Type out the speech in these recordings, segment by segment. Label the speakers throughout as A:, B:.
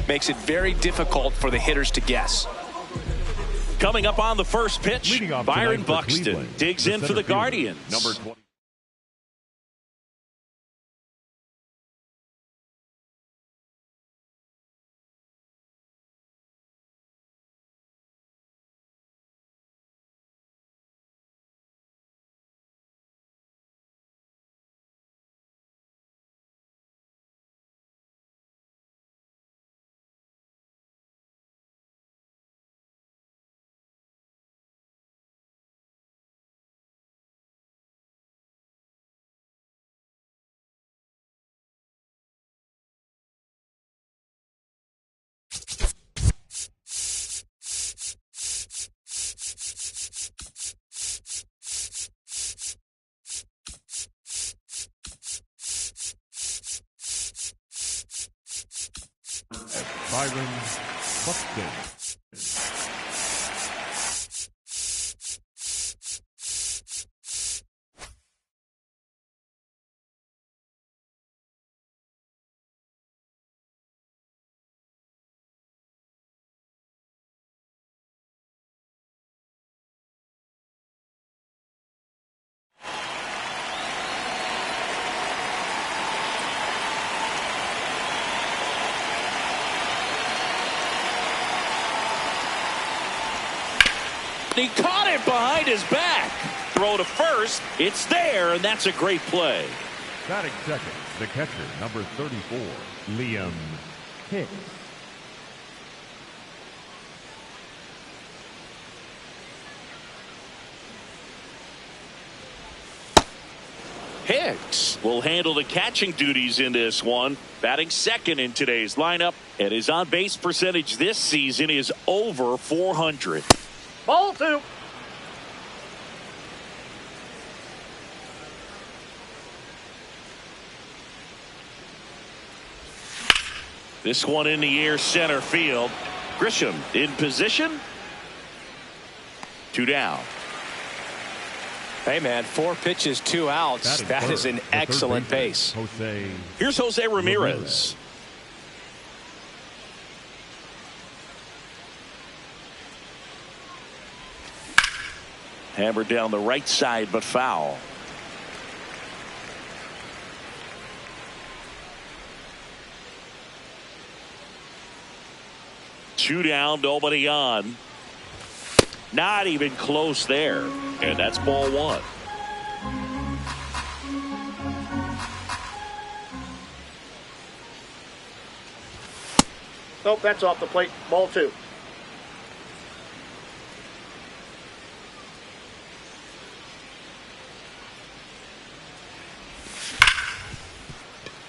A: makes it very difficult for the hitters to guess.
B: Coming up on the first pitch, Byron Buxton digs in for the Guardians.
C: Number 20. Byron Buxton.
B: He caught it behind his back. Throw to first. It's there, and that's a great play.
C: Batting second, the catcher, number 34, Liam Hicks.
B: Hicks will handle the catching duties in this one. Batting second in today's lineup. And his on-base percentage this season is over 400.
D: Ball 2.
B: This one in the air, center field. Grisham in position. 2 down.
A: Hey, man, 4 pitches, 2 outs. That is an excellent pace.
B: Here's Jose Ramirez. Hammered down the right side, but foul. Two down, nobody on. Not even close there. And that's ball 1.
D: Nope, that's off the plate. Ball 2.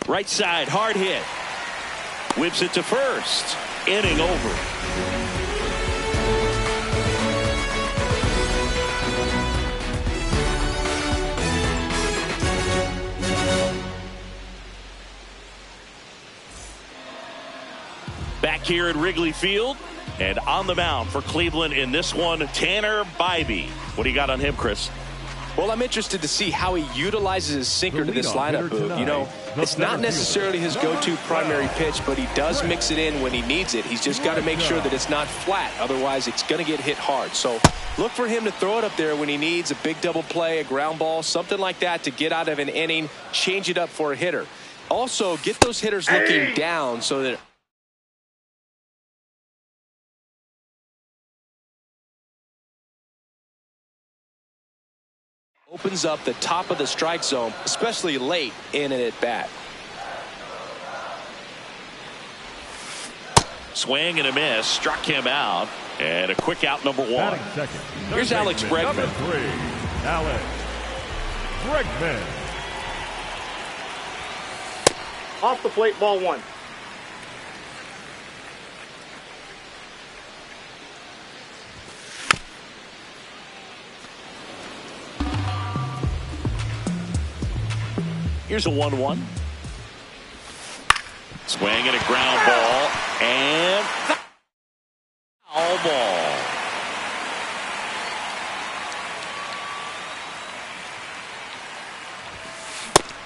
B: Right side, hard hit. Whips it to first. Inning over. Back here at Wrigley Field, and on the mound for Cleveland in this one, Tanner Bibee. What do you got on him, Chris?
A: Well, I'm interested to see how he utilizes his sinker to this lineup, Boog. You know, it's not necessarily his go-to primary pitch, but he does mix it in when he needs it. He's just got to make sure that it's not flat. Otherwise, it's going to get hit hard. So look for him to throw it up there when he needs a big double play, a ground ball, something like that to get out of an inning, change it up for a hitter. Also, get those hitters looking down so that opens up the top of the strike zone, especially late in an at-bat.
B: Swing and a miss, struck him out, and a quick out, number 1. Here's Alex Bregman.
C: Number 3, Alex Bregman.
D: Off the plate, ball 1.
B: Here's a 1-1. Swing and a ground ball. And foul ball.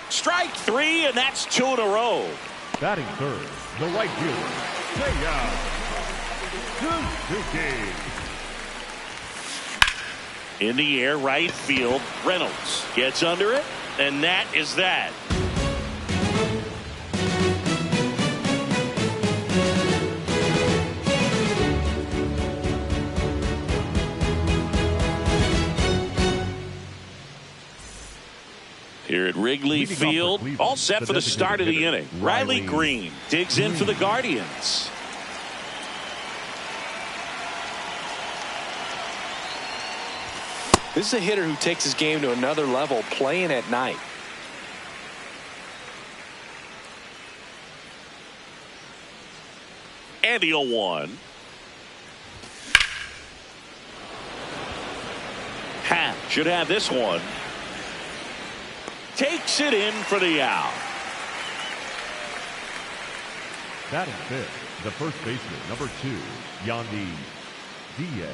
B: Strike 3, and that's 2 in a row.
C: Batting third, the right fielder, Seiya Suzuki.
B: In the air, right field. Reynolds gets under it, and that is that. Here at Wrigley Field, all set for the start of the inning. Riley Green digs in for the Guardians.
A: This is a hitter who takes his game to another level playing at night.
B: And the 0-1. Happ should have this one. Takes it in for the out.
C: Batting fifth, the first baseman, number 2, Yandy Diaz.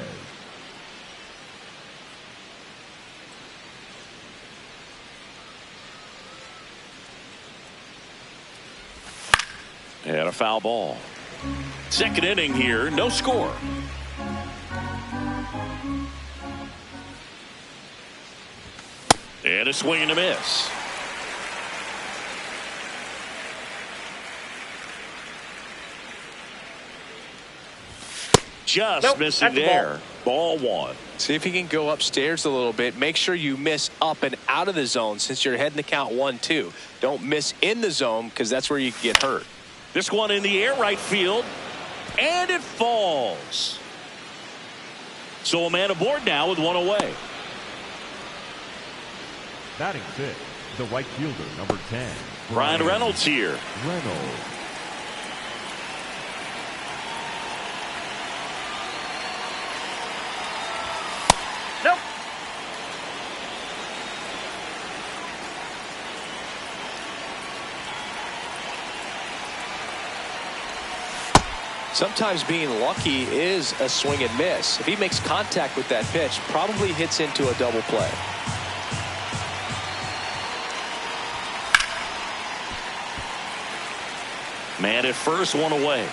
B: And a foul ball. Second inning here, no score. And a swing and a miss. Just missing there. Ball 1.
A: See if you can go upstairs a little bit. Make sure you miss up and out of the zone since you're heading to count 1-2. Don't miss in the zone because that's where you can get hurt.
B: This one in the air, right field, and it falls. So a man aboard now with one away.
C: Batting sixth, the right fielder, number 10,
B: Brian Reynolds here.
C: Reynolds.
D: Nope.
A: Sometimes being lucky is a swing and miss. If he makes contact with that pitch, probably hits into a double play.
B: Man at first, one away.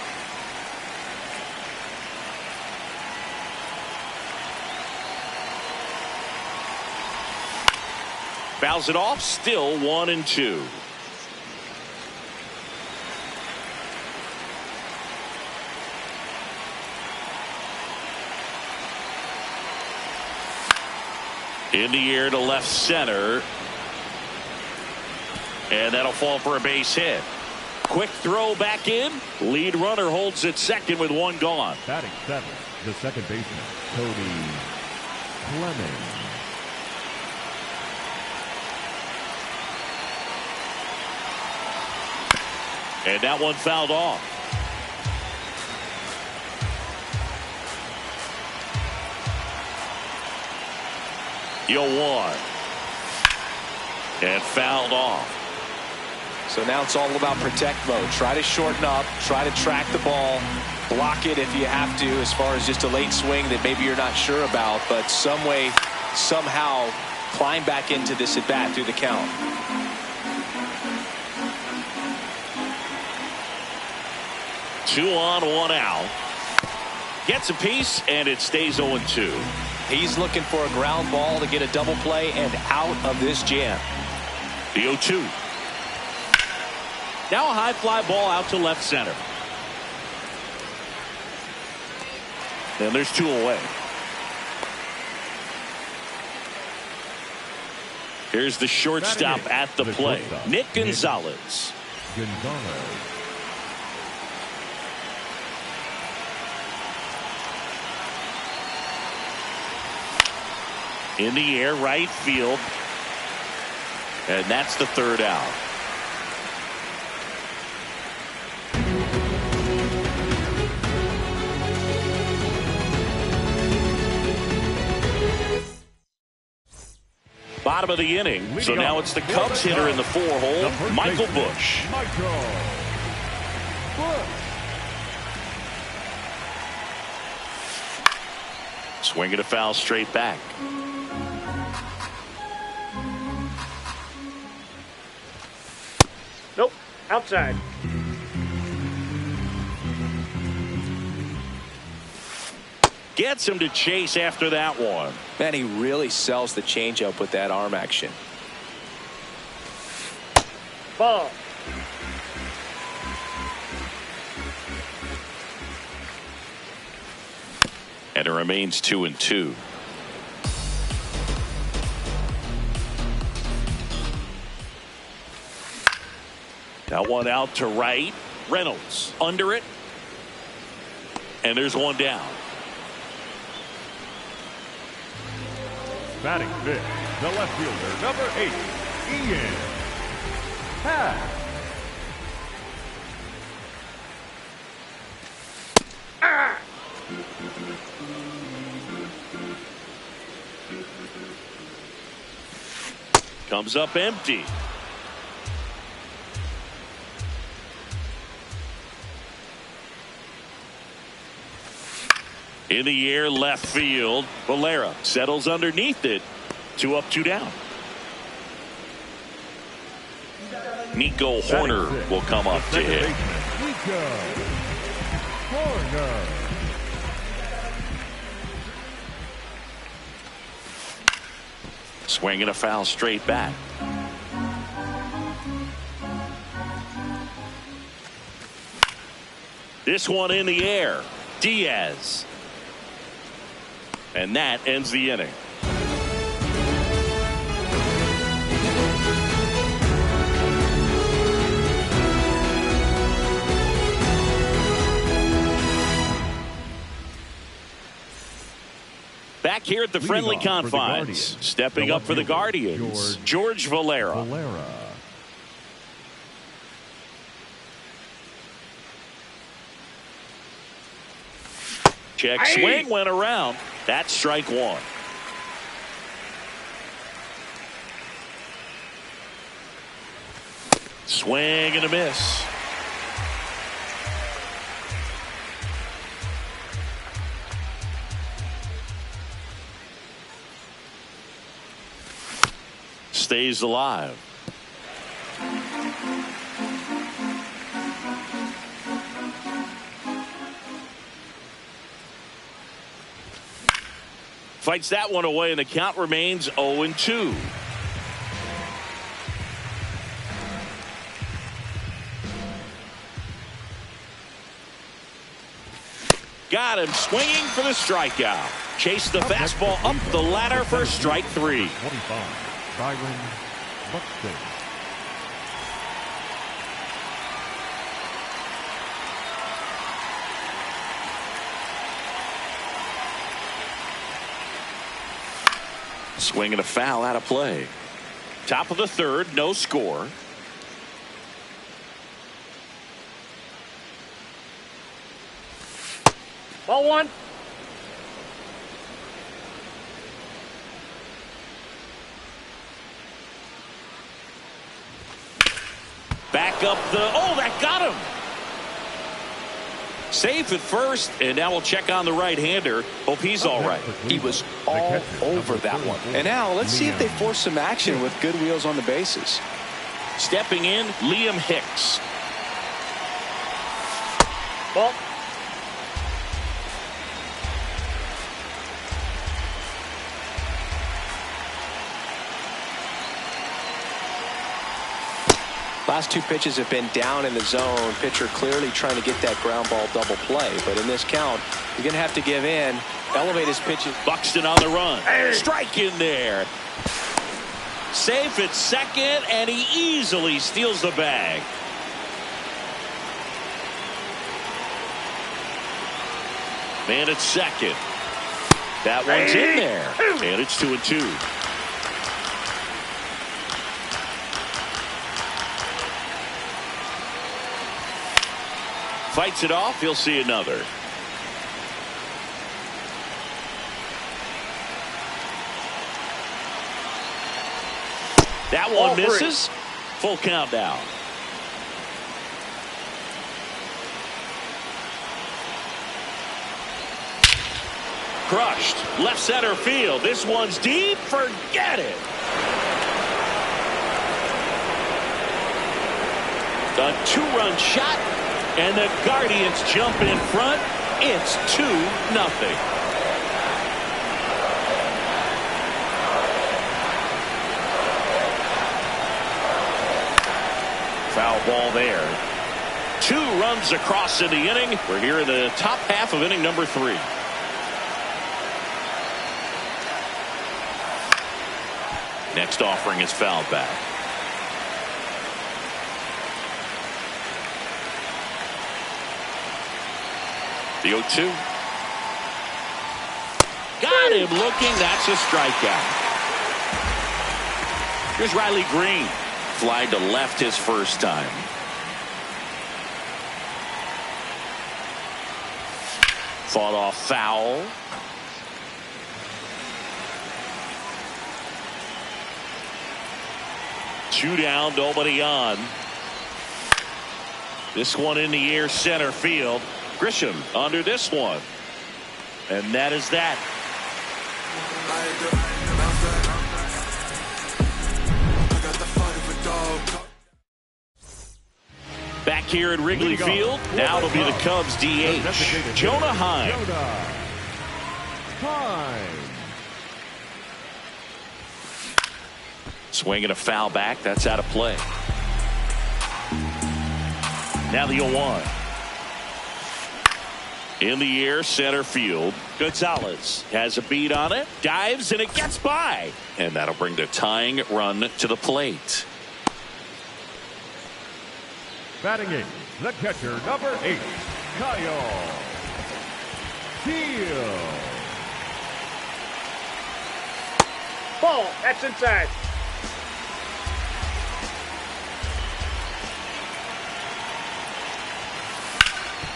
B: Fouls it off, still 1-2. In the air to left center. And that'll fall for a base hit. Quick throw back in. Lead runner holds at second with one gone.
C: Batting seventh, the second baseman, Cody Clemens.
B: And that one fouled off. The 0-1. And fouled off.
A: So now it's all about protect mode. Try to shorten up, try to track the ball, block it if you have to, as far as just a late swing that maybe you're not sure about, but some way, somehow climb back into this at bat through the count.
B: Two on, one out. Gets a piece, and it stays 0-2.
A: He's looking for a ground ball to get a double play and out of this jam.
B: The 0-2. Now a high fly ball out to left center. And there's two away. Here's the shortstop at the plate, Nick Gonzalez. In the air, right field. And that's the third out. Bottom of the inning. So now it's the Cubs hitter in the four-hole, Michael Busch. Swing and a foul straight back.
D: Nope. Outside.
B: Gets him to chase after that one.
A: Man, he really sells the changeup with that arm action.
D: Ball.
B: And it remains 2-2. That one out to right. Reynolds under it. And there's one down.
C: Batting fifth, the left fielder, number 8, Ian Happ.
B: Comes up empty. In the air, left field. Valera settles underneath it. 2 up, 2 down. Nico Hoerner will come up to hit.
C: Nico Hoerner.
B: Swinging a foul straight back. This one in the air. Diaz. And that ends the inning. Back here at the friendly confines, stepping up for the Guardians, George Valera. Check swing went around. That's strike one. Swing and a miss. Stays alive. Fights that one away, and the count remains 0-2. Got him swinging for the strikeout. Chase the fastball up the ladder for strike 3.
C: 25, Byron Buxton.
B: Swinging a foul out of play. Top of the third, no score.
D: Ball one.
B: Back up the, oh, that got him. Safe at first, and now we'll check on the right-hander. Hope he's all right.
A: He was all over that one. And now let's see if they force some action with good wheels on the bases.
B: Stepping in, Liam Hicks.
D: Ball.
A: Last 2 pitches have been down in the zone. Pitcher clearly trying to get that ground ball double play. But in this count, you're going to have to give in, elevate his pitches.
B: Buxton on the run. Strike in there. Safe at second, and he easily steals the bag. Man at second. That one's in there. And it's 2-2. Fights it off. He'll see another. That one misses. Full count now. Crushed. Left center field. This one's deep. Forget it. A 2-run shot. And the Guardians jump in front. It's 2-0. Foul ball there. 2 runs across in the inning. We're here in the top half of inning number 3. Next offering is fouled back. The 0-2. Got him looking. That's a strikeout. Here's Riley Green. Fly to left his first time. Fought off foul. Two down, nobody on. This one in the air, center field. Grisham under this one. And that is that. Back here at Wrigley Field, now it'll be the Cubs DH, Jonah Heim. Swinging a foul back, that's out of play. Now the 0-1. In the air, center field. Gonzalez has a beat on it, dives, and it gets by. And that'll bring the tying run to the plate.
C: Batting eighth, the catcher, number 8, Kyle Teel.
D: Ball. That's inside.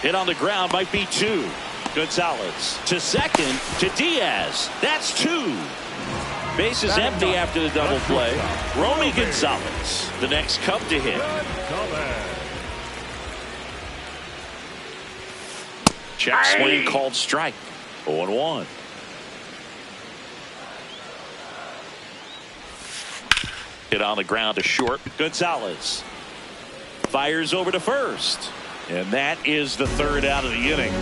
B: Hit on the ground, might be 2. Gonzalez to second, to Diaz. That's 2. Bases empty after the double play. Romy Gonzalez, the next Cub to hit. Check swing called strike. 0-1. Hit on the ground to short. Gonzalez fires over to first. And that is the 3rd out of the inning.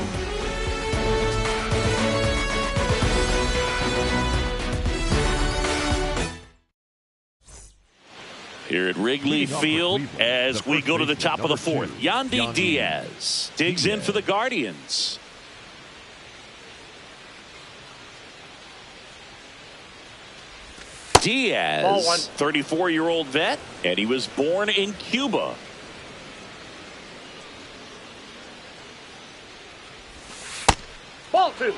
B: Here at Wrigley Field as we go to the top of the 4th. Yandy Diaz digs in for the Guardians. Diaz, 34-year-old vet, and he was born in Cuba.
D: Ball 2.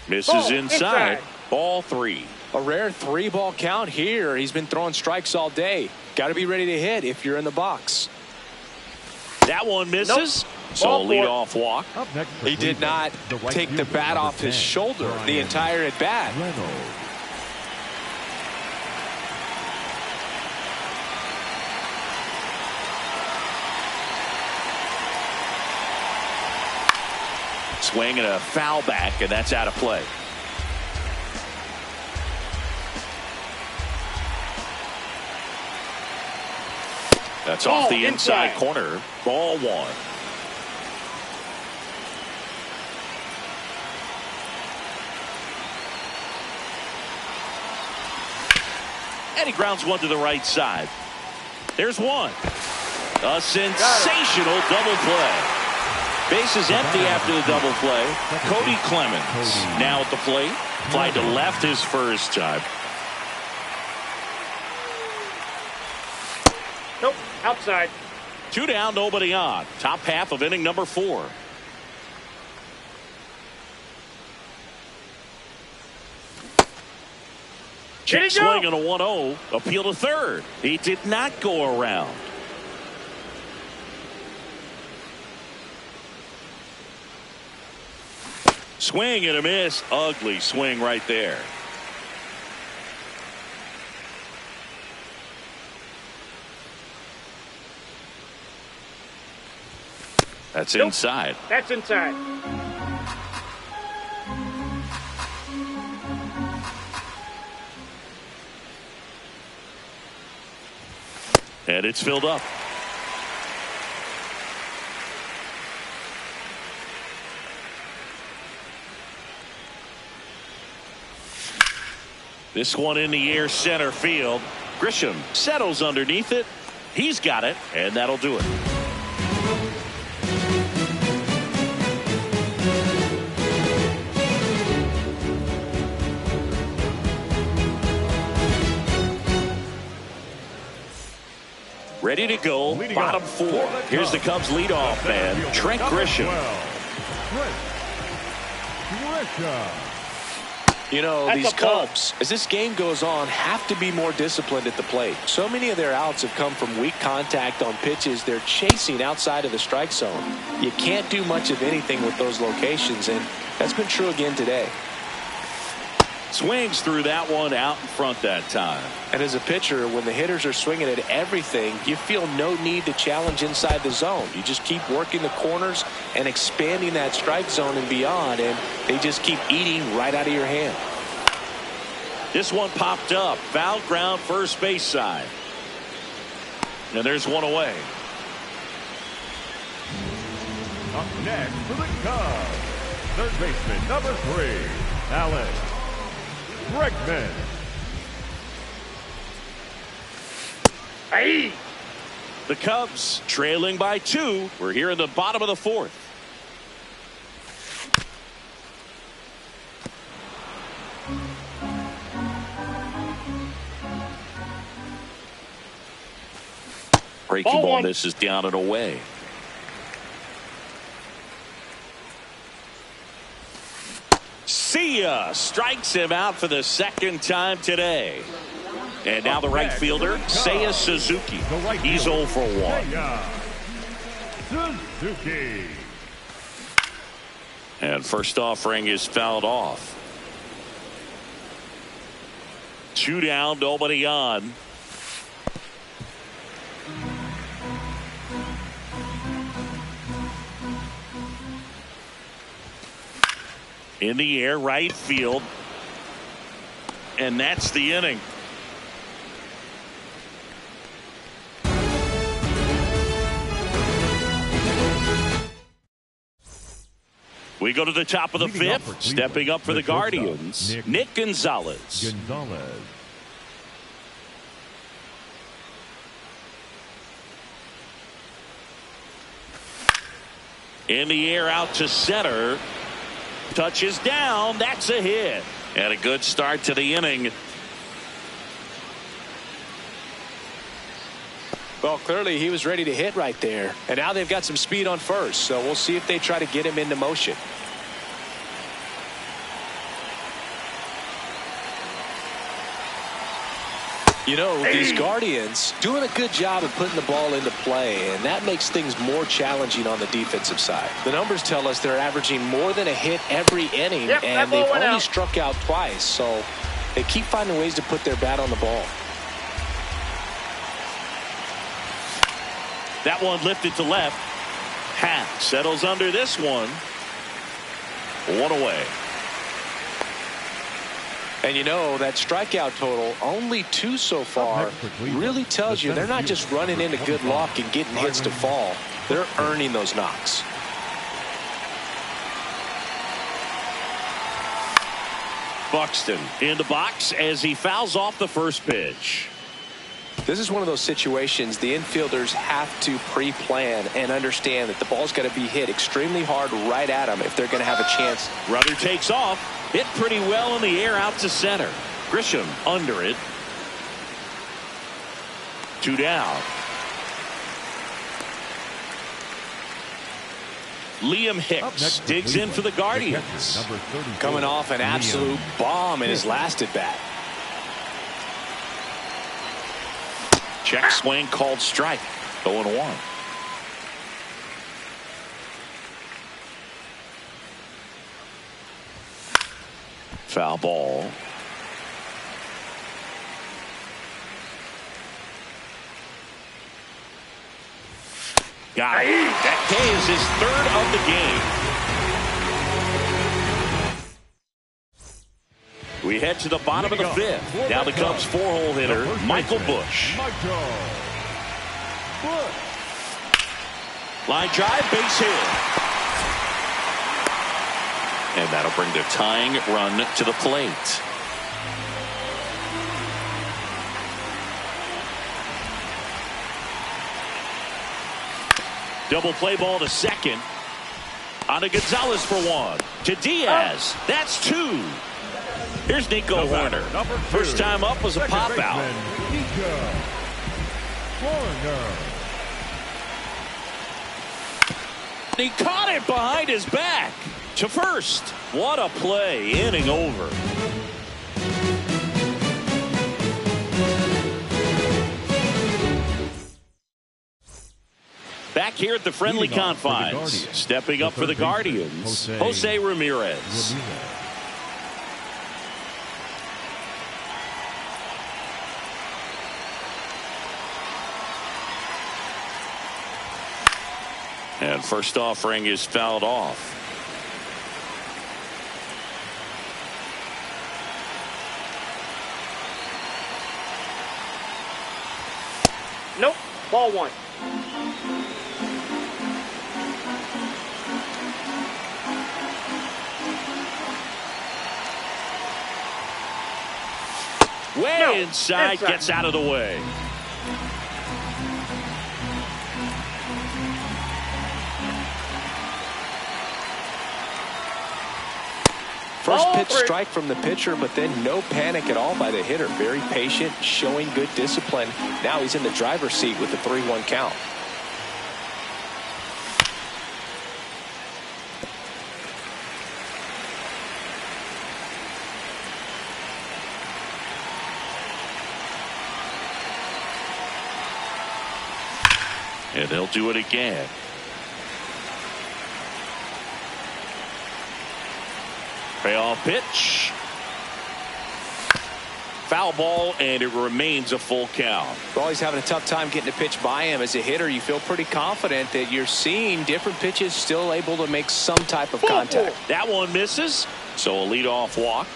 B: Misses inside. Ball 3.
A: A rare 3-ball count here. He's been throwing strikes all day. Got to be ready to hit if you're in the box.
B: That one misses. Nope. So a leadoff walk.
A: He did not take the bat off his shoulder the entire at bat.
B: Swing and a foul back, and that's out of play. That's off the inside corner. Ball 1. And he grounds one to the right side. There's one. A sensational double play. Bases empty after the double play. Cody Clemens now at the plate. Fly to left his first time.
D: Nope, outside.
B: 2 down, nobody on. Top half of inning number 4. Check swing and a 1-0. Appeal to third. He did not go around. Swing and a miss. Ugly swing right there. That's inside.
D: That's inside.
B: And it's filled up. This one in the air center field. Grisham settles underneath it. He's got it, and that'll do it. Ready to go, bottom four. Here's the Cubs leadoff man, Trent Grisham.
A: You know, these Cubs, as this game goes on, have to be more disciplined at the plate. So many of their outs have come from weak contact on pitches they're chasing outside of the strike zone. You can't do much of anything with those locations, and that's been true again today.
B: Swings through that one out in front that time.
A: And as a pitcher, when the hitters are swinging at everything, you feel no need to challenge inside the zone. You just keep working the corners and expanding that strike zone and beyond, and they just keep eating right out of your hand.
B: This one popped up. Foul ground first base side. And there's one away.
C: Up next for the Cubs, third baseman number 3, Alex Bregman.
D: Hey!
B: The Cubs trailing by 2. We're here in the bottom of the 4th. Breaking ball misses down and away. See ya! Strikes him out for the second time today. And now the right fielder, Seiya Suzuki. He's 0 for 1.
C: Suzuki.
B: And first offering is fouled off. 2 down, nobody on. In the air, right field. And that's the inning. We go to the top of the 5th. Stepping up for the Guardians, Nick Gonzalez. In the air out to center. Touches down. That's a hit. And a good start to the inning.
A: Well, clearly he was ready to hit right there. And now they've got some speed on first. So we'll see if they try to get him into motion. You know, these Guardians doing a good job of putting the ball into play, and that makes things more challenging on the defensive side. The numbers tell us they're averaging more than a hit every inning, and they've only struck out twice, so they keep finding ways to put their bat on the ball.
B: That one lifted to left. Happ settles under this one. 1 away.
A: And you know, that strikeout total, only 2 so far, really tells you they're not just running into good luck and getting hits to fall. They're earning those knocks.
B: Buxton in the box as he fouls off the first pitch.
A: This is one of those situations the infielders have to pre-plan and understand that the ball's got to be hit extremely hard right at them if they're going to have a chance.
B: Runner takes off. Hit pretty well in the air out to center. Grisham under it. 2 down. Liam Hicks digs in for the Guardians.
A: Coming off an absolute bomb in his last at bat.
B: Check swing called strike. 0-1. Foul ball. Got it. That K is his 3rd of the game. We head to the bottom of the 5th. Now the Cubs 4-hole hitter, Michael Busch. Line drive, base hit. And that'll bring the tying run to the plate. Double play ball to second. On to Gonzalez for one. To Diaz. That's two. Here's Nico Hoerner. First time up was a pop out. He caught it behind his back to first. What a play. Inning over. Back here at the friendly confines. Stepping up for the Guardians, Jose Ramirez. And first offering is fouled off.
D: Nope. Ball one.
B: Way inside, gets out of the way.
A: First pitch strike from the pitcher, but then no panic at all by the hitter. Very patient, showing good discipline. Now he's in the driver's seat with the 3-1 count.
B: And they'll do it again. Payoff pitch. Foul ball, and it remains a full count.
A: Well, he's having a tough time getting a pitch by him. As a hitter, you feel pretty confident that you're seeing different pitches still able to make some type of contact.
B: That one misses, so a leadoff walk.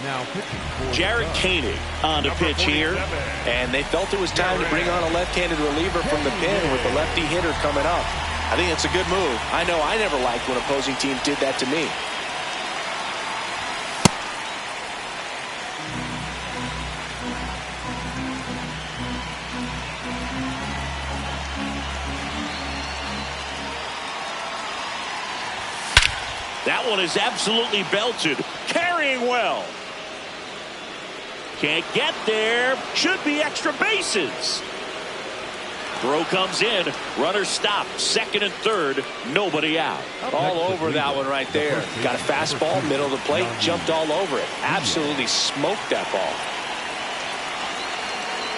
C: Now
B: Jarred Koenig on to pitch here.
A: And they felt it was time to bring on a left-handed reliever from the pen with the lefty hitter coming up. I think it's a good move. I know I never liked when opposing teams did that to me.
B: That one is absolutely belted. Carrying well. Can't get there. Should be extra bases. Throw comes in. Runner stopped. Second and third. Nobody out.
A: All over that one right there. Got a fastball, middle of the plate, jumped all over it. Absolutely smoked that ball.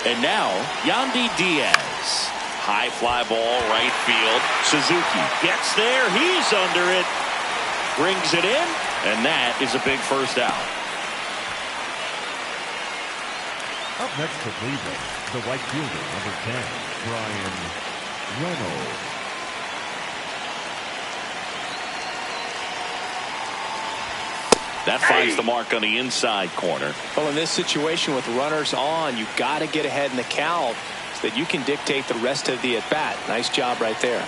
B: And now, Yandy Diaz. High fly ball, right field. Suzuki gets there. He's under it. Brings it in. And that is a big first out.
C: Up next for Cleveland, the right fielder, number 10, Bryan Reynolds.
B: That finds the mark on the inside corner.
A: Well, in this situation with runners on, you've got to get ahead in the count so that you can dictate the rest of the at-bat. Nice job right there.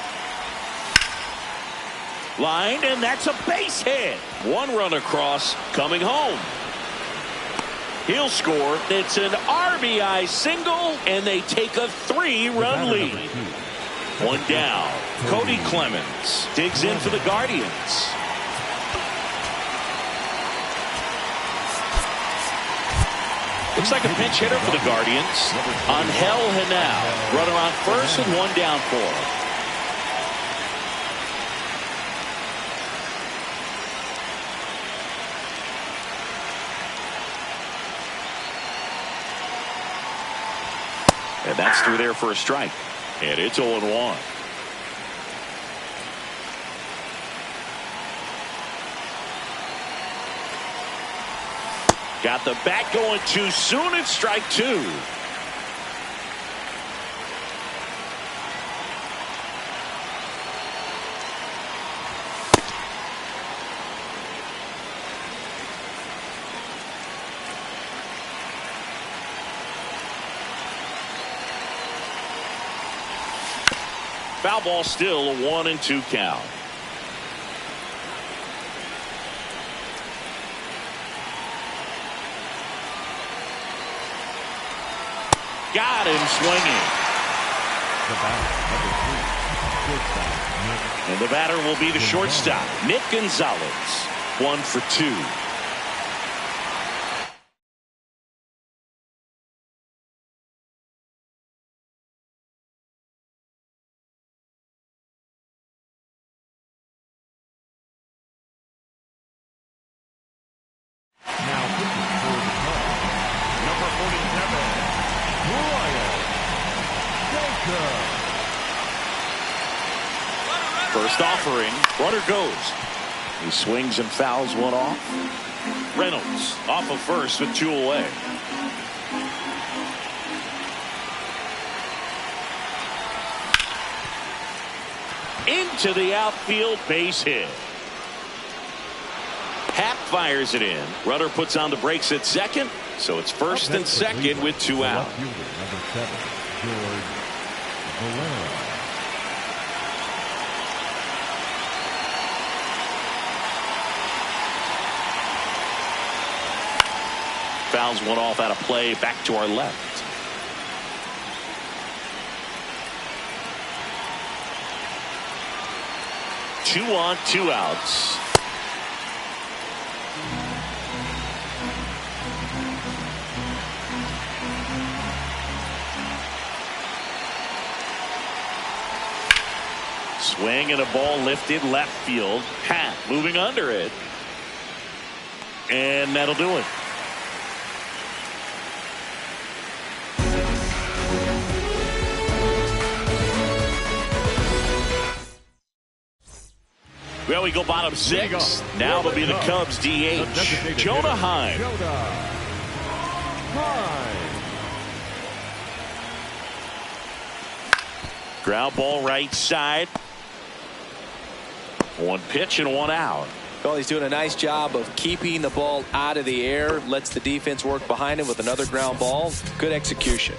B: Line, and that's a base hit. One run across, coming home. He'll score. It's an RBI single, and they take a 3-run lead. One down. Cody Clemens digs in for the Guardians. Looks like a pinch hitter for the Guardians. Angel Henao. Runner on first and one down for him. And that's through there for a strike. And it's 0-1. Got the bat going too soon. It's strike two. Foul ball, still a 1-2 count. Got him swinging.
C: The batter, number 3, shortstop, Nick.
B: And the batter will be the shortstop, Nick Gonzalez. 1 for 2.
C: Now pitching for the Cubs, number 47, Brian Baker.
B: First offering, runner goes. He swings and fouls one off. Reynolds off of first with 2 away. Into the outfield, base hit. Happ fires it in. Runner puts on the brakes at second, so it's first and second with 2 out.
C: Left fielder, number 7, George Valera.
B: Fouls one off out of play, back to our left. Two on, 2 outs. Swing and a ball lifted left field. Happ moving under it. And that'll do it. Well, we go bottom 6. Now it'll be the Cubs DH, Jonah Heim. Ground ball right side. 1 pitch and 1 out.
A: Well, he's doing a nice job of keeping the ball out of the air. Lets the defense work behind him with another ground ball. Good execution.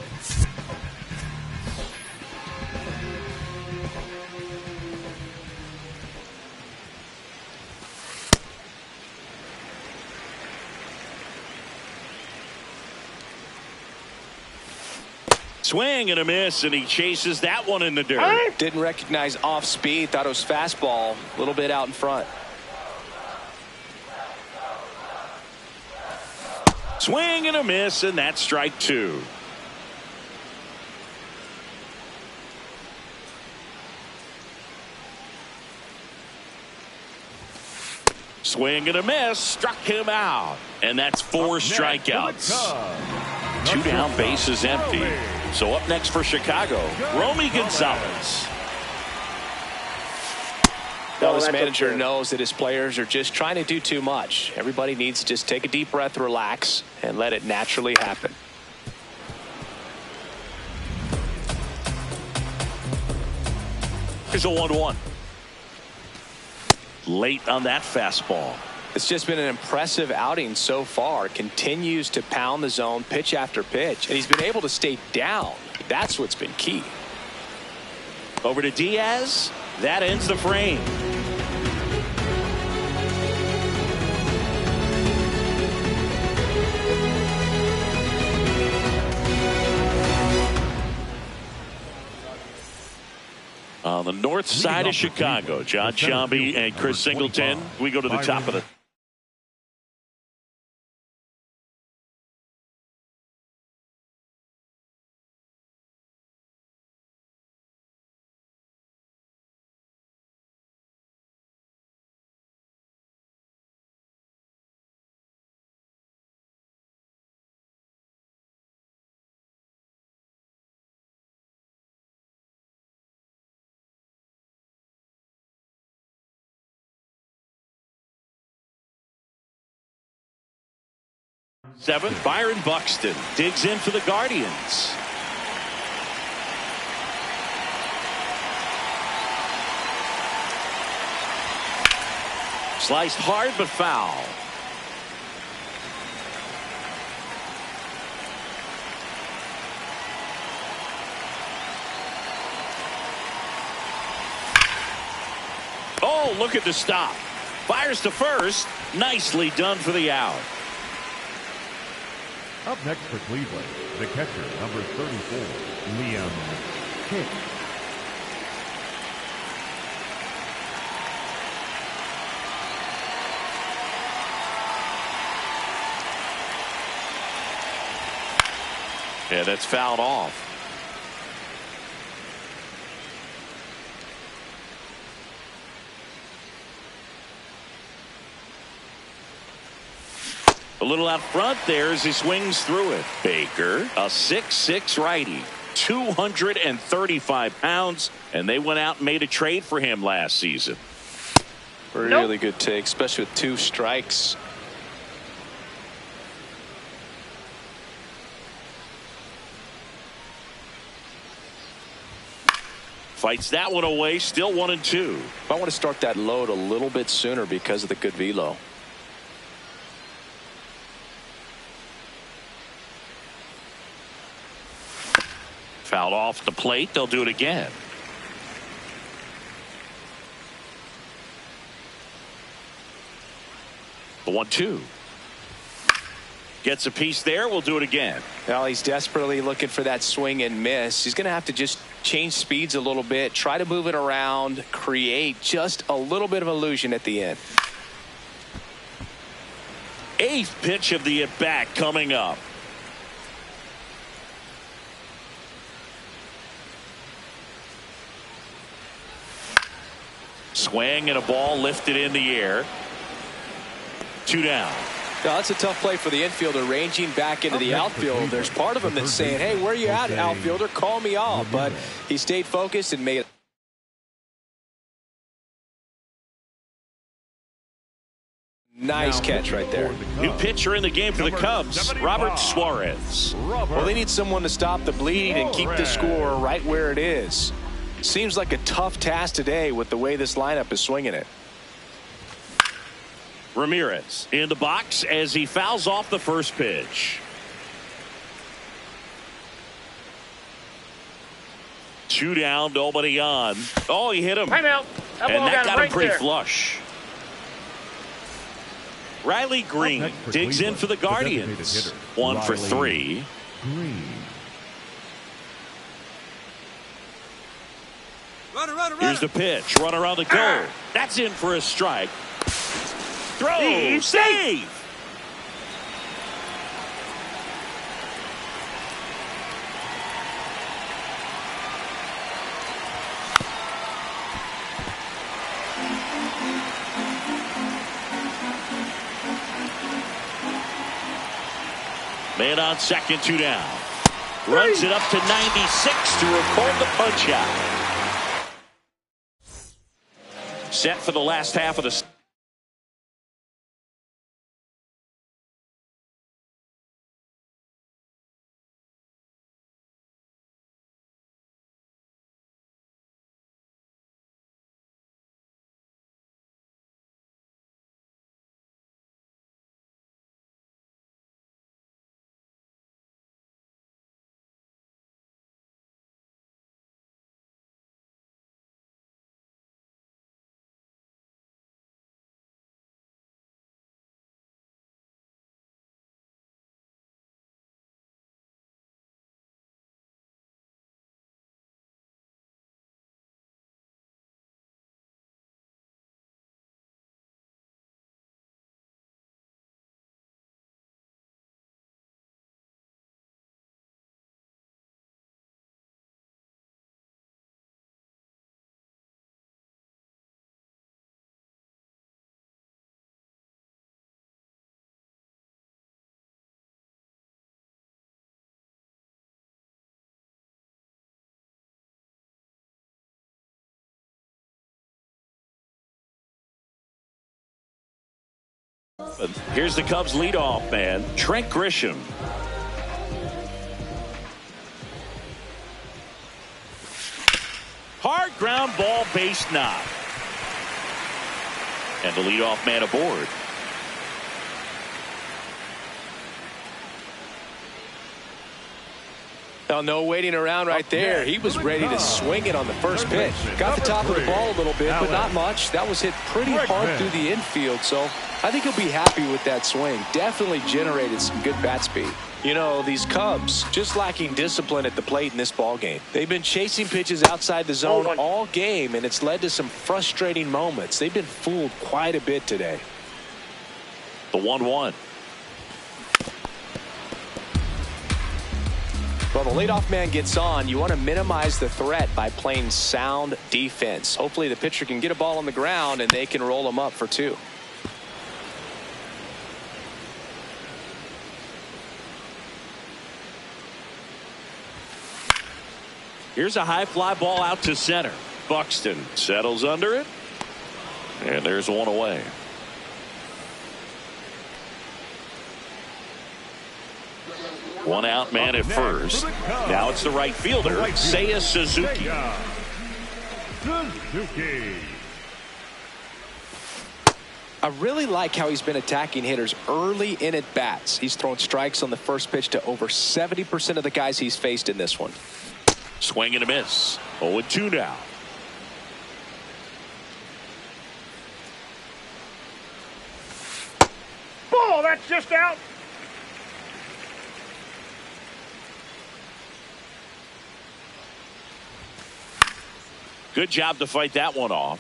B: Swing and a miss, and he chases that one in the dirt.
A: Didn't recognize off speed. Thought it was fastball. A little bit out in front.
B: Swing and a miss, and that's strike 2. Swing and a miss, struck him out, and that's 4 strikeouts. 2 down, bases empty. So up next for Chicago, Romy Gonzalez.
A: Well, this manager knows that his players are just trying to do too much. Everybody needs to just take a deep breath, relax, and let it naturally happen.
B: Here's a 1-1. Late on that fastball.
A: It's just been an impressive outing so far. Continues to pound the zone pitch after pitch, and he's been able to stay down. That's what's been key.
B: Over to Diaz. That ends the frame. On the north side of Chicago, John Sciambi and Chris Singleton. We go to the top of the seventh. Byron Buxton digs in for the Guardians. Sliced hard but foul. Oh, look at the stop. Fires to first. Nicely done for the out.
C: Up next for Cleveland, the catcher, number 34, Liam King.
B: Yeah, that's fouled off. A little out front there as he swings through it. Baker, a 6'6" righty, 235 pounds, and they went out and made a trade for him last season.
A: Really good take, especially with 2 strikes.
B: Fights that one away, still 1-2.
A: I want to start that load a little bit sooner because of the good velo.
B: Fouled off the plate. They'll do it again. The 1-2. Gets a piece there. We'll do it again.
A: Well, he's desperately looking for that swing and miss. He's going to have to just change speeds a little bit, try to move it around, create just a little bit of illusion at the end.
B: 8th pitch of the at-bat coming up. Swing and a ball lifted in the air. 2 down.
A: Now, that's a tough play for the infielder, ranging back into the outfield. There's part of him that's saying, hey, where are you at, outfielder? Call me off. But he stayed focused and made it. Nice catch right there.
B: New pitcher in the game for the Cubs, Robert Suarez.
A: Well, they need someone to stop the bleed and keep the score right where it is. Seems like a tough task today with the way this lineup is swinging it.
B: Ramirez in the box as he fouls off the first pitch. 2 down, nobody on. Oh, he hit him.
D: Timeout. That
B: And
D: ball
B: that got him
D: right
B: pretty
D: there.
B: flush. Riley Green digs in for the Guardians. 1 for 3.
C: Green.
B: Here's the pitch. Runner on the goal. That's in for a strike. Throw. Save. Man on second, 2 down. Runs it up to 96 to record the punch out. Set for the last half of the Here's the Cubs leadoff man, Trent Grisham. Hard ground ball, base knock. And the leadoff man aboard.
A: Well, no waiting around right there. He was ready to swing it on the first pitch. Got the top of the ball a little bit, but not much. That was hit pretty hard through the infield, so I think he'll be happy with that swing. Definitely generated some good bat speed. You know, these Cubs just lacking discipline at the plate in this ball game. They've been chasing pitches outside the zone all game, and it's led to some frustrating moments. They've been fooled quite a bit today.
B: The 1-1.
A: Well, the leadoff man gets on. You want to minimize the threat by playing sound defense. Hopefully the pitcher can get a ball on the ground and they can roll him up for 2.
B: Here's a high fly ball out to center. Buxton settles under it. And there's one away. One out man at first. Now it's the right fielder, Seiya Suzuki.
A: I really like how he's been attacking hitters early in at bats. He's thrown strikes on the first pitch to over 70% of the guys he's faced in this one.
B: Swing and a miss. 0-2 now.
D: Ball, that's just out.
B: Good job to fight that one off.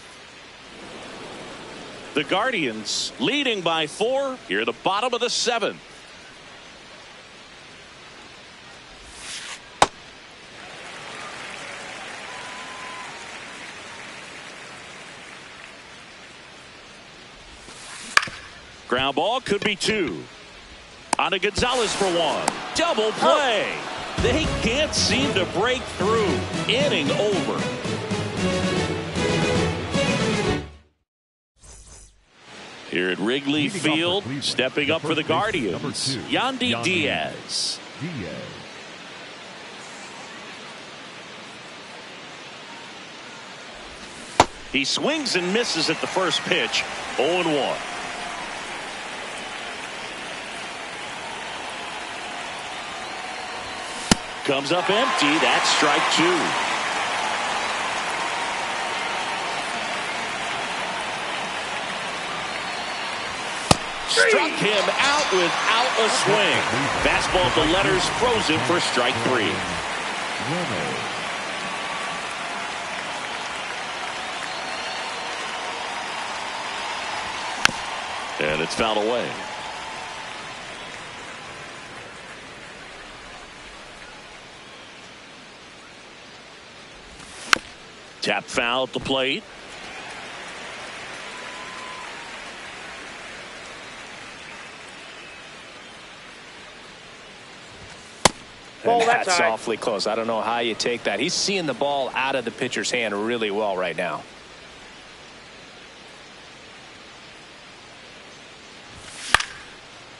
B: The Guardians leading by 4 here at the bottom of the 7th. Ground ball could be 2. On to Gonzalez for 1. Double play. They can't seem to break through. Inning over. Here at Wrigley Field, stepping up for the Guardians, Yandy Diaz. He swings and misses at the first pitch. 0-1. Comes up empty. That's strike 2. Struck him out without a swing. Fastball at the letters, frozen for strike 3. And it's fouled away. Tap foul at the plate.
A: And that's awfully close. I don't know how you take that. He's seeing the ball out of the pitcher's hand really well right now.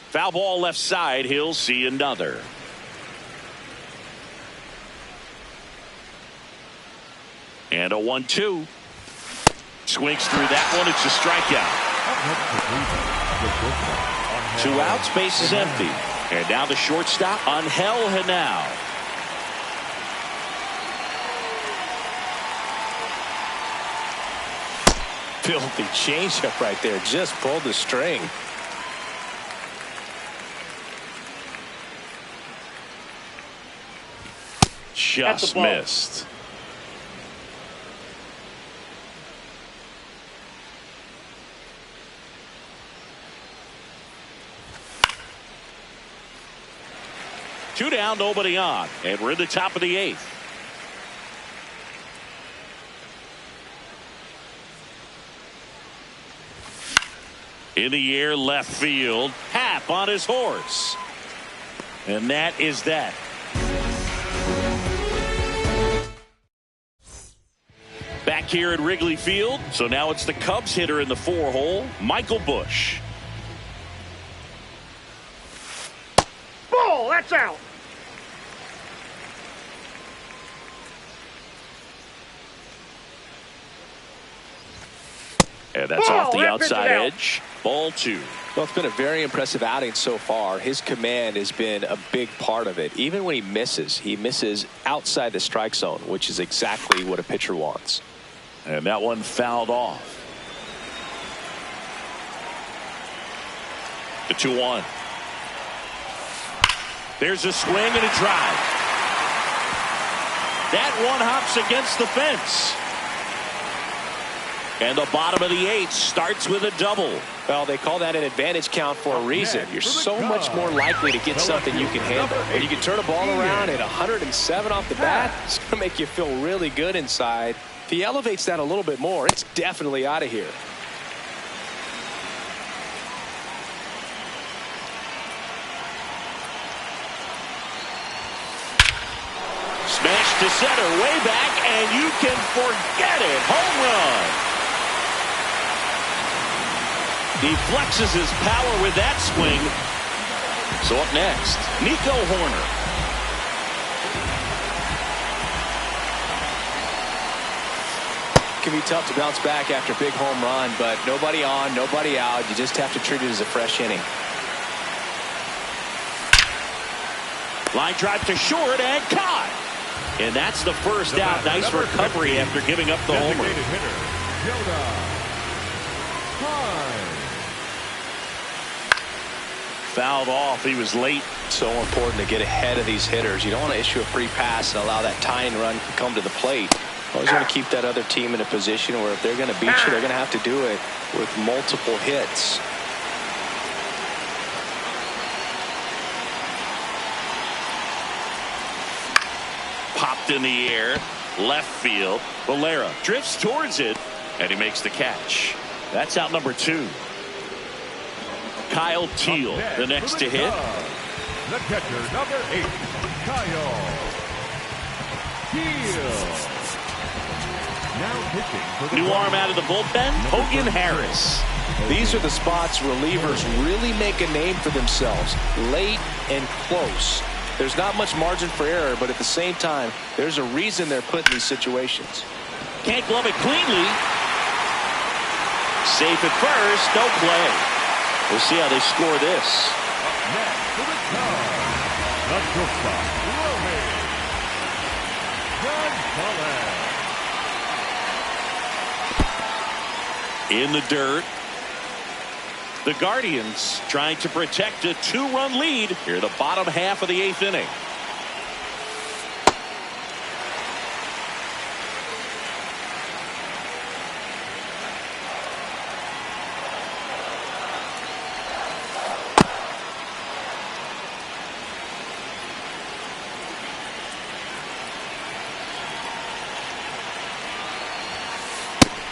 B: Foul ball left side. He'll see another. And a 1-2. Swings through that one. It's a strikeout. 2 outs. Base is empty. And now the shortstop, Angel Henao.
A: Filthy changeup right there. Just pulled the string.
B: Just missed. Two down, nobody on, and we're in the top of the 8th. In the air, left field. Happ on his horse. And that is that. Back here at Wrigley Field. So now it's the Cubs hitter in the 4-hole, Michael Busch.
D: Ball, that's out.
B: And that's off the outside edge. Ball 2.
A: Well, it's been a very impressive outing so far. His command has been a big part of it. Even when he misses outside the strike zone, which is exactly what a pitcher wants.
B: And that one fouled off. The 2-1. There's a swing and a drive. That one hops against the fence. And the bottom of the 8th starts with a double.
A: Well, they call that an advantage count for a reason. You're so much more likely to get something you can handle. When you can turn a ball around at 107 off the bat, it's going to make you feel really good inside. If he elevates that a little bit more, it's definitely out of here.
B: Smash to center, way back, and you can forget it. Home run. He flexes his power with that swing. So up next, Nico Hoerner.
A: It can be tough to bounce back after a big home run, but nobody on, nobody out. You just have to treat it as a fresh inning.
B: Line drive to short and caught. And that's the first out. Nice recovery after giving up the homer. Fouled off. He was late.
A: So important to get ahead of these hitters. You don't want to issue a free pass and allow that tying run to come to the plate. Always want to keep that other team in a position where if they're going to beat you, they're going to have to do it with multiple hits.
B: Popped in the air, left field. Valera drifts towards it, and he makes the catch. That's out number 2. Kyle Teel, the next to hit.
C: The catcher, number 8, Kyle Teel. Now pitching for the
B: new arm out of the bullpen, Hogan Harris.
A: These are the spots relievers really make a name for themselves, late and close. There's not much margin for error, but at the same time, there's a reason they're put in these situations.
B: Can't glove it cleanly. Safe at first, no play. We'll see how they score this.
C: next to the Cubs, the shortstop, Romy Gonzalez.
B: In the dirt. The Guardians trying to protect a 2-run lead here, the bottom half of the 8th inning.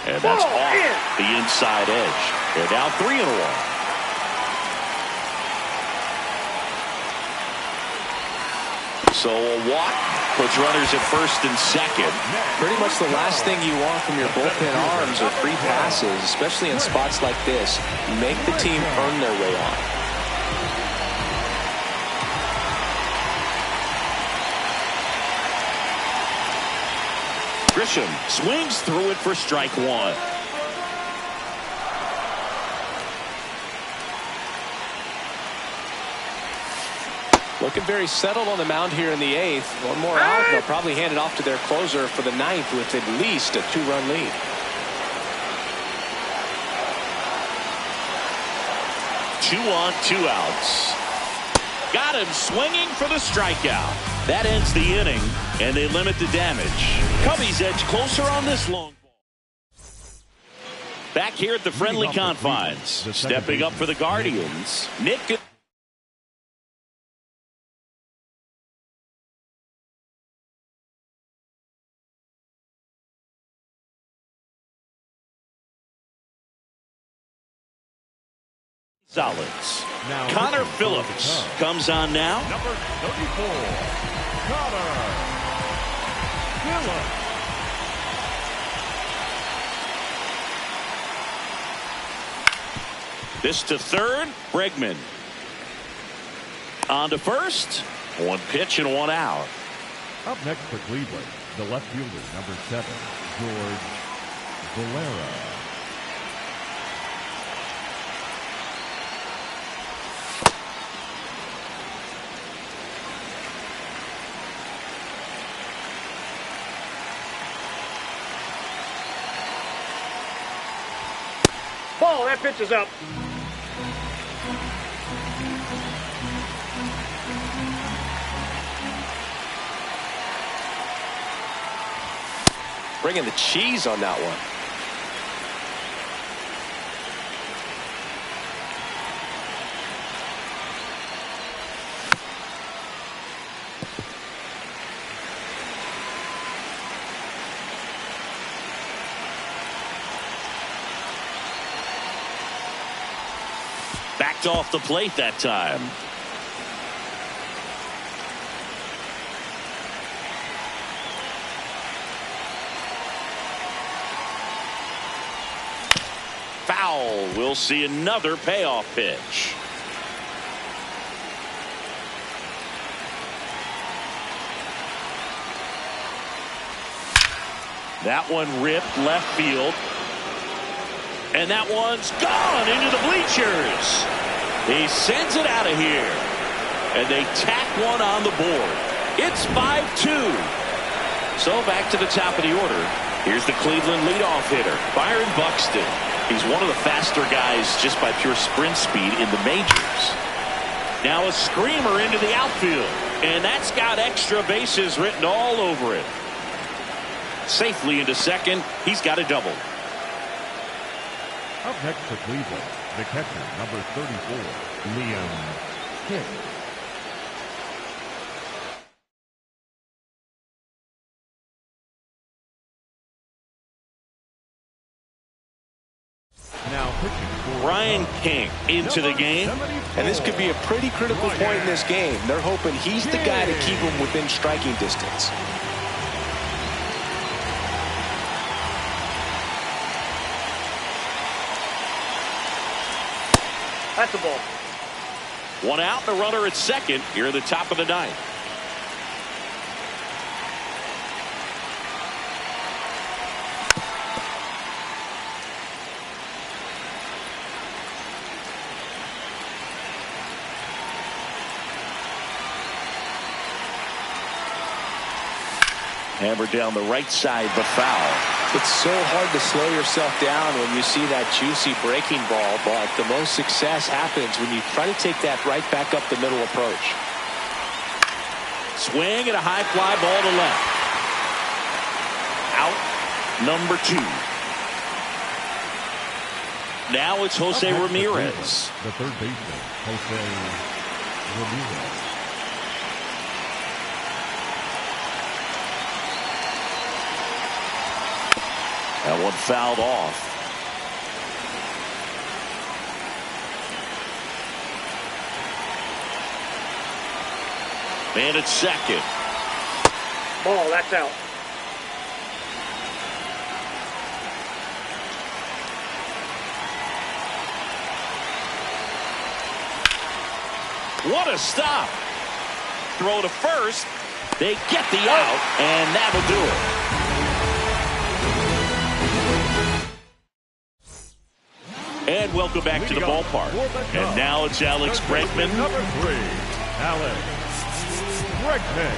B: And that's off the inside edge. They're down 3-1. So a walk puts runners at first and second.
A: Pretty much the last thing you want from your bullpen arms are free passes, especially in spots like this. Make the team earn their way on.
B: Grisham swings through it for strike 1.
A: Looking very settled on the mound here in the 8th. One more out, and they'll probably hand it off to their closer for the 9th with at least a 2-run lead.
B: Two on, 2 outs. Got him swinging for the strikeout. That ends the inning, and they limit the damage. Cubbies edge closer on this long ball. Back here at the friendly confines. Stepping up for the Guardians, Nick Gonzalez. Connor Phillips comes on now.
C: Number 34, Connor Phillips.
B: This to third, Bregman. On to first. 1 pitch and 1 out.
C: Up next for Cleveland, the left fielder, number 7, George Valera.
D: Ball, that pitch is up.
A: Bringing the cheese on that one.
B: Backed off the plate that time. Foul. We'll see another payoff pitch. That one ripped left field. And that one's gone into the bleachers. He sends it out of here. And they tack one on the board. It's 5-2. So back to the top of the order. Here's the Cleveland leadoff hitter, Byron Buxton. He's one of the faster guys just by pure sprint speed in the majors. Now a screamer into the outfield. And that's got extra bases written all over it. Safely into second. He's got a double.
C: Up next for Cleveland, the catcher, number 34, Liam Hicks. Now pitching for
B: Brian King into the game.
A: And this could be a pretty critical point in this game. They're hoping he's the guy to keep them within striking distance.
D: That's the ball.
B: One out, the runner at second here at the top of the ninth. Hammered down the right side, but foul.
A: It's so hard to slow yourself down when you see that juicy breaking ball, but the most success happens when you try to take that right back up the middle approach.
B: Swing and a high fly ball to left. Out number 2. Now it's Jose Ramirez.
C: The third baseman, Jose Ramirez.
B: That one fouled off. Man at second.
D: Ball, that's out.
B: What a stop. Throw to first. They get the out, and that'll do it. And welcome back to the ballpark. And now it's Alex Bregman.
C: Number 3, Alex Bregman.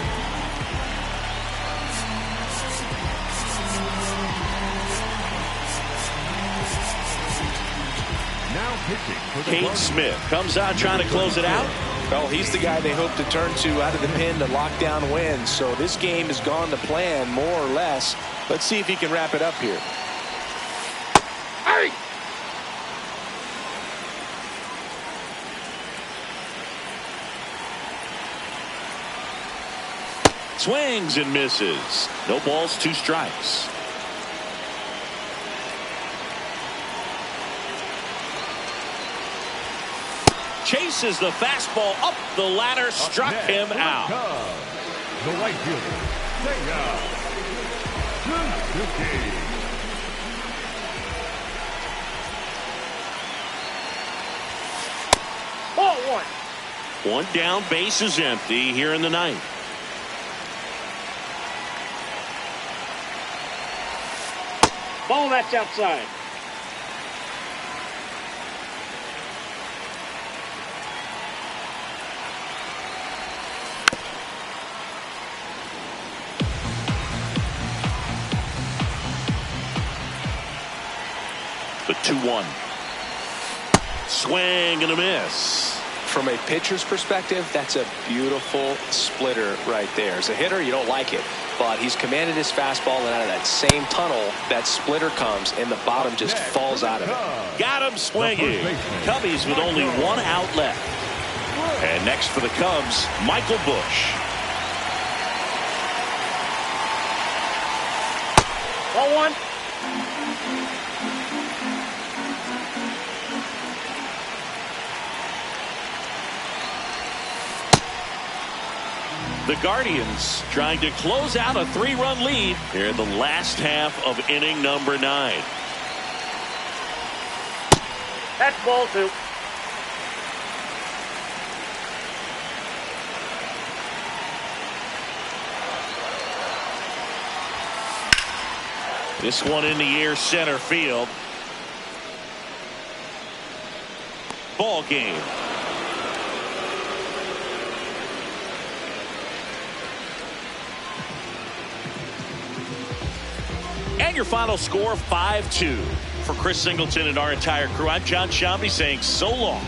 C: Now pitching for the
B: Kate Smith comes out trying to close it out.
A: Well, he's the guy they hope to turn to out of the pen to lock down wins. So this game has gone to plan, more or less. Let's see if he can wrap it up here.
D: Hey!
B: Swings and misses. No balls, 2 strikes. Chases the fastball up the ladder, struck him out.
C: The right fielder, Seiya Suzuki.
D: Ball 1.
B: One down, base is empty here in the ninth.
D: Ball, that's outside.
B: The 2-1. Swing and a miss.
A: From a pitcher's perspective, that's a beautiful splitter right there. As a hitter, you don't like it, but he's commanded his fastball, and out of that same tunnel, that splitter comes, and the bottom just falls out of it.
B: Got him swinging. Cubbies with only 1 out left. And next for the Cubs, Michael Busch.
D: Ball 1.
B: The Guardians trying to close out a 3-run lead here in the last half of inning number 9.
D: That's ball 2.
B: This one in the air, center field. Ball game. And your final score, 5-2. For Chris Singleton and our entire crew, I'm John Sciambi saying so long.